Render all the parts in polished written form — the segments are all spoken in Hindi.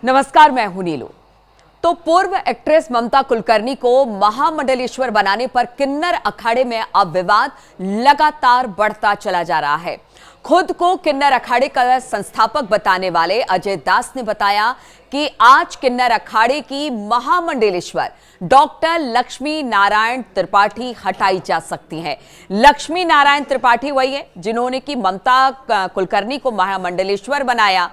नमस्कार, मैं हूं नीलू। तो पूर्व एक्ट्रेस ममता कुलकर्णी को महामंडलेश्वर बनाने पर किन्नर अखाड़े में अब विवाद लगातार बढ़ता चला जा रहा है। खुद को किन्नर अखाड़े का संस्थापक बताने वाले अजय दास ने बताया कि आज किन्नर अखाड़े की महामंडलेश्वर डॉक्टर लक्ष्मी नारायण त्रिपाठी हटाई जा सकती हैं। लक्ष्मी नारायण त्रिपाठी वही है जिन्होंने की ममता कुलकर्णी को महामंडलेश्वर बनाया।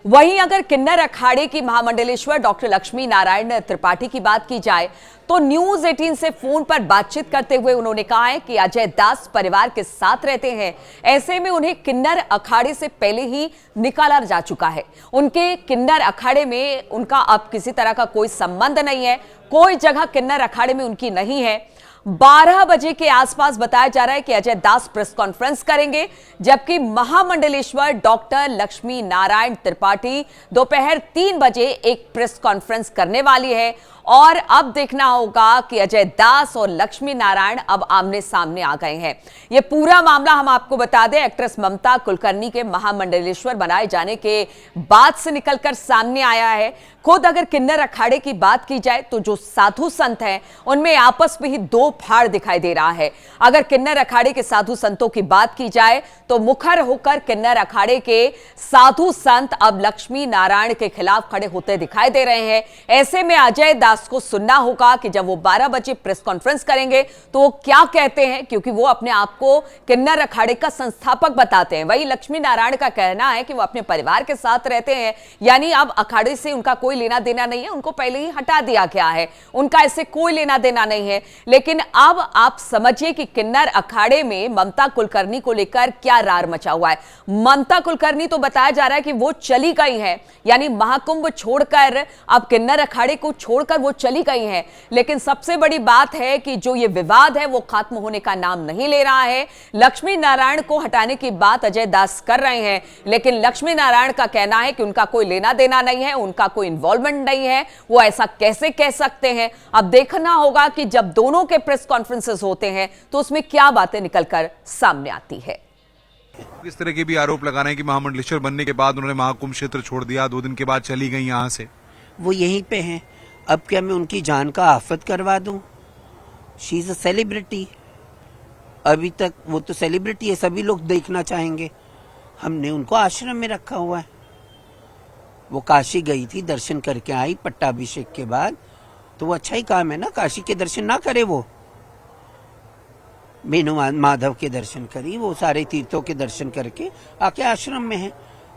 वहीं अगर किन्नर अखाड़े की महामंडलेश्वर डॉक्टर लक्ष्मी नारायण त्रिपाठी की बात की जाए तो न्यूज 18 से फोन पर बातचीत करते हुए उन्होंने कहा है कि अजय दास परिवार के साथ रहते हैं, ऐसे में उन्हें किन्नर अखाड़े से पहले ही निकाला जा चुका है। उनके किन्नर अखाड़े में उनका अब किसी तरह का कोई संबंध नहीं है, कोई जगह किन्नर अखाड़े में उनकी नहीं है। 12 बजे के आसपास बताया जा रहा है कि अजय दास प्रेस कॉन्फ्रेंस करेंगे, जबकि महामंडलेश्वर डॉक्टर लक्ष्मी नारायण त्रिपाठी दोपहर 3 बजे एक प्रेस कॉन्फ्रेंस करने वाली है। और अब देखना होगा कि अजय दास और लक्ष्मी नारायण अब आमने सामने आ गए हैं। यह पूरा मामला हम आपको बता दें, एक्ट्रेस ममता कुलकर्णी के महामंडलेश्वर बनाए जाने के बाद से निकलकर सामने आया है। खुद अगर किन्नर अखाड़े की बात की जाए तो जो साधु संत हैं उनमें आपस में ही दो फाड़ दिखाई दे रहा है। अगर किन्नर अखाड़े के साधु संतों की बात की जाए तो मुखर होकर किन्नर अखाड़े के साधु संत अब लक्ष्मी नारायण के खिलाफ खड़े होते दिखाई दे रहे हैं। ऐसे में अजय दास को सुनना होगा कि जब वो 12 बजे प्रेस कॉन्फ्रेंस करेंगे तो वो क्या कहते हैं, क्योंकि वो अपने आप को किन्नर अखाड़े का संस्थापक बताते हैं। वही लक्ष्मी नारायण का कहना है कि वो अपने परिवार के साथ रहते हैं, यानी अब अखाड़े से उनका कोई लेना देना नहीं है, उनको पहले ही हटा दिया गया है, उनका इससे कोई लेना देना नहीं है। लेकिन अब आप समझिए कि किन्नर अखाड़े में ममता कुलकर्णी को लेकर क्या रार मचा हुआ है। ममता कुलकर्णी तो बताया जा रहा है कि वो चली गई है, यानी महाकुंभ छोड़कर अब किन्नर अखाड़े को छोड़कर वो चली गई हैं। लेकिन सबसे बड़ी बात है कि जो ये विवाद है वो खत्म होने का नाम नहीं ले रहा है। लक्ष्मी नारायण को हटाने की बात अजय दास कर रहे हैं, लेकिन लक्ष्मी नारायण का कहना है कि उनका कोई लेना देना नहीं है, उनका कोई इन्वॉल्वमेंट नहीं है। वो ऐसा कैसे कह सकते हैं? अब देखना होगा कि जब दोनों के प्रेस कॉन्फ्रेंसेस होते हैं तो उसमें क्या बातें निकलकर सामने आती है। इस तरह के भी आरोप लगा रहे हैं कि महामंडलेश्वर बनने के बाद उन्होंने महाकुंभ क्षेत्र छोड़ दिया, 2 दिन के बाद चली गई यहां से। वो यहीं पे हैं। अब क्या मैं उनकी जान का आफत करवा दूं? She is a celebrity. अभी तक वो तो सेलिब्रिटी है, सभी लोग देखना चाहेंगे। हमने उनको आश्रम में रखा हुआ है। वो काशी गई थी, दर्शन करके आई पट्टाभिषेक के बाद, तो वो अच्छा ही काम है ना, काशी के दर्शन ना करे, वो मेनू माधव के दर्शन करी, वो सारे तीर्थों के दर्शन करके आके आश्रम में है।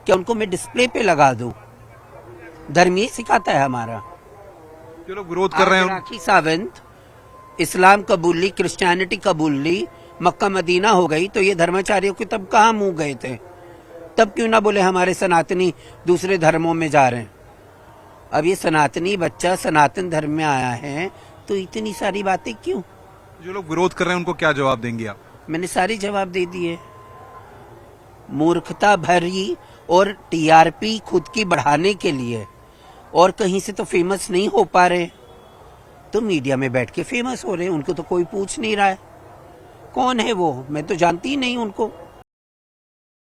क्या उनको मैं डिस्प्ले पे लगा दूं? धर्म ये सिखाता है हमारा। जो लोग विरोध कर रहे हैं, राखी सावंत इस्लाम कबूल ली, क्रिश्चियनिटी कबूल ली, मक्का मदीना हो गई, तो ये धर्माचार्यों के तब कहाँ मुंह गए थे? तब क्यों ना बोले हमारे सनातनी दूसरे धर्मों में जा रहे हैं? अब ये सनातनी बच्चा सनातन धर्म में आया है तो इतनी सारी बातें क्यों? जो लोग विरोध कर रहे हैं उनको क्या जवाब देंगे आप? मैंने सारे जवाब दे दिए। मूर्खता भरी और टीआरपी खुद की बढ़ाने के लिए, और कहीं से तो फेमस नहीं हो पा रहे तो मीडिया में बैठ के फेमस हो रहे हैं। उनको तो कोई पूछ नहीं रहा है कौन है वो, मैं तो जानती ही नहीं उनको।